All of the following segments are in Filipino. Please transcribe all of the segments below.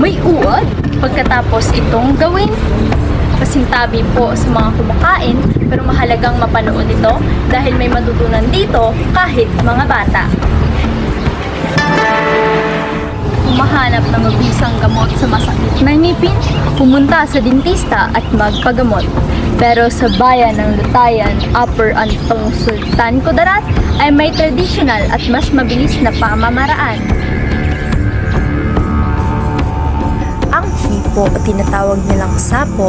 may uod pagkatapos itong gawin. Pasintabi po sa mga kumakain pero mahalagang mapanood ito dahil may matutunan dito kahit mga bata. Humahanap ng mabisang gamot sa masakit na ngipin, pumunta sa dentista at magpagamot. Pero sa bayan ng Lutayan, Upper Antong Sultan Kudarat ay may traditional at mas mabilis na pamamaraan. Ang hipo o tinatawag nilang sapo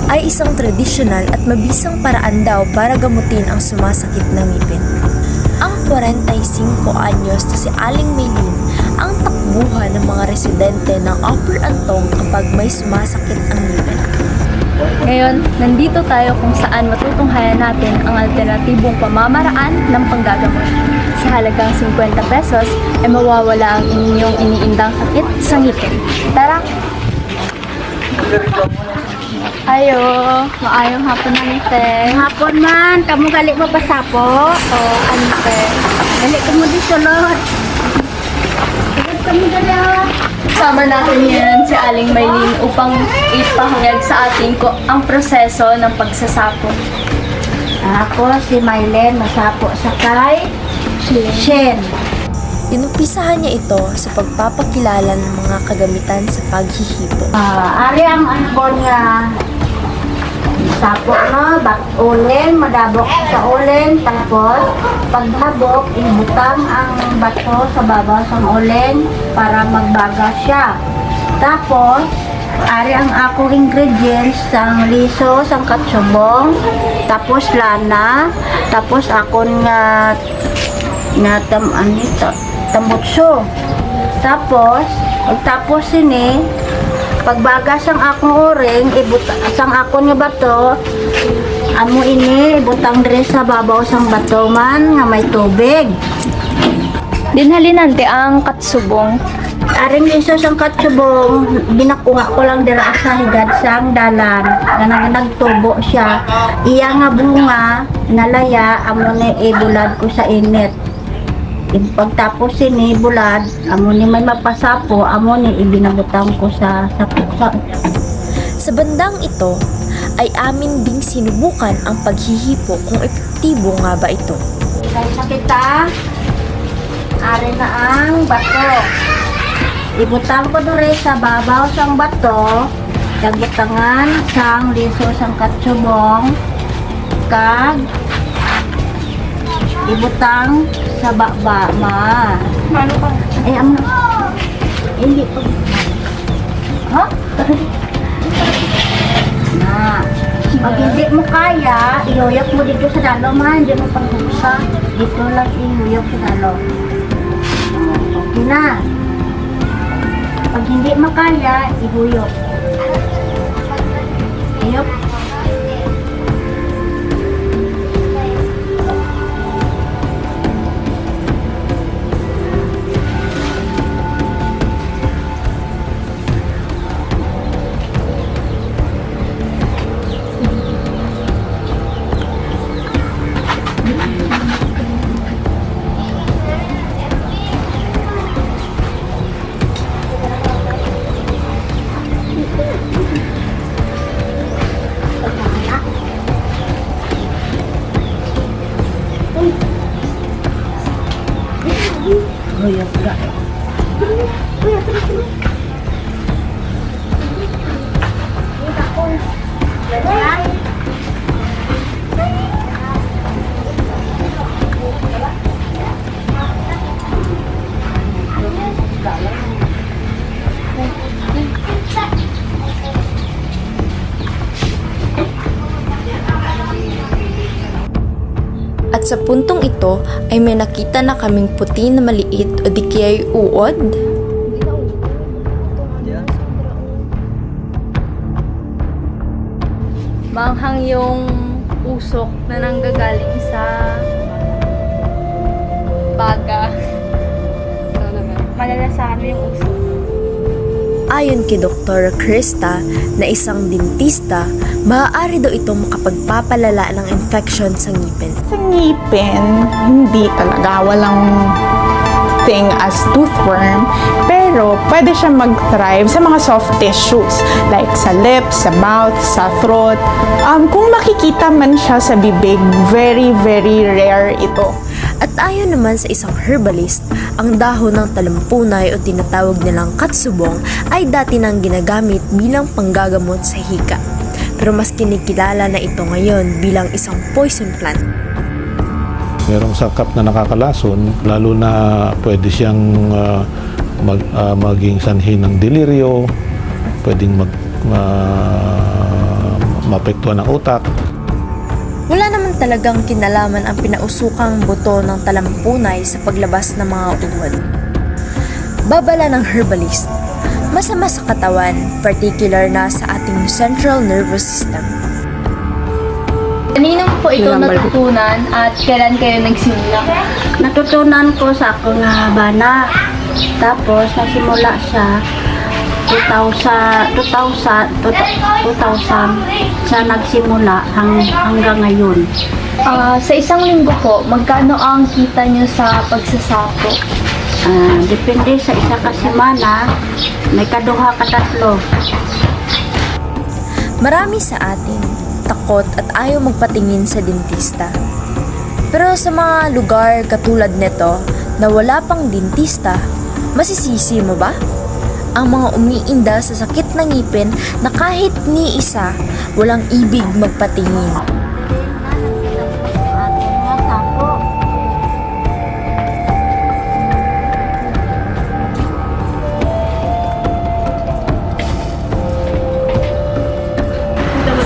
ay isang tradisyonal at mabisang paraan daw para gamutin ang sumasakit na ngipin. Ang 45 anyos na si Aling Maylin ang takbuhan ng mga residente ng Upper Antong kapag may sumasakit ang ngipin. Ngayon, nandito tayo kung saan matutunghayan natin ang alternatibong pamamaraan ng panggagamot. Sa halagang 50 pesos ay mawawala ang inyong iniindang sakit sa ngipin. Tara! Ayo, maayong hapon na nite. Hapon man, kamu gali mo ba sapo? O, ante. Gali ka mo di sulod. Gali ka mo dala. Kasama natin ngayon si Aling Maylin upang ipahayag sa atin ko ang proseso ng pagsasapo. Ako si Mylen, masapo sa kay Shen. Inumpisahan niya ito sa pagpapakilala ng mga kagamitan sa paghihipo. Ari ang anbon nga sapo no, ulin, madabok sa ulin, tapos paghabok, ibutang ang bato sa babaw ng ulin para magbaga siya. Tapos, ari ang akong ingredients, sang liso, sang katsubong, tapos lana, tapos akon nga tambutso. Tapos ini, pagbagas ang akong uring, sang akon nga bato, amo ini, ibutang dire sa babaw sang bato man, nga may tubig. Dinhalinante ang katsubong. Aring liso sang katsubong, binakuha ko lang dira sa higad sang dalan, na nagtubo siya. Iya nga bunga, nalaya, amo ni ibulad ko sa init. Pagtapos ini bulad, amo ni may mapasapo, amo ni ibinabutang ko sa puksa. Sa bandang ito, ay amin ding sinubukan ang paghihipo kung epektibo nga ba ito. Kaysa kita, ari na ang bato. Ibutang ko dure sa babaw sang bato, dagbutangan sang liso sang katsubong, kag ibutang sa baba ma. Ano ka? Ay, hindi pa. Ha? Na. Pag hindi mo kaya, iyoyok mo dito sa dalo man, hindi mo pagbusa. Dito lang iyoyok sa dalo. Okay na. Pag hindi mo kaya, ihuyok. Iyok. At sa puntong ito ay may nakita na kaming puti na maliit o di kaya'y uod. Manghang yung usok na nanggagaling sa baga. Malalasahan mo yung usok. Ayon kay Dr. Krista na isang dentista, maaari daw ito makapagpapalala ng infection sa ngipin. Sa ngipin, hindi talaga. thing as toothworm, pero pwede siya mag-thrive sa mga soft tissues like sa lips, sa mouth, sa throat. Kung makikita man siya sa bibig, very, very rare ito. At ayon naman sa isang herbalist, ang dahon ng talampunay o tinatawag nilang katsubong ay dati nang ginagamit bilang panggagamot sa hika. Pero mas kinikilala na ito ngayon bilang isang poison plant. Merong sakap na nakakalason, lalo na pwede siyang maging sanhi ng deliryo, pwedeng maapektuhan ng utak. Wala naman talagang kinalaman ang pinausukang buto ng talampunay sa paglabas ng mga uod. Babala ng herbalist, masama sa katawan, particular na sa ating central nervous system. Kanino po ito natutunan at kailan kayo nagsimula? Natutunan ko sa akong bana. Tapos, nasimula siya 2000 siya nagsimula hanggang ngayon. Sa isang linggo po, magkano ang kita nyo sa pagsasako? Depende sa isa ka semana, may kaduha ka tatlo. Marami sa atin takot at ayaw magpatingin sa dentista. Pero sa mga lugar katulad nito na wala pang dentista, masisisi mo ba? Ang mga umiinda sa sakit ng ngipin na kahit ni isa walang ibig magpatingin.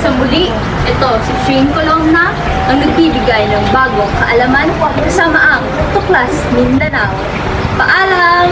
Sa muli, ito si Shane Colonna ang nagbibigay ng bagong kaalaman kasama ang Tuklas Mindanao. Paalam!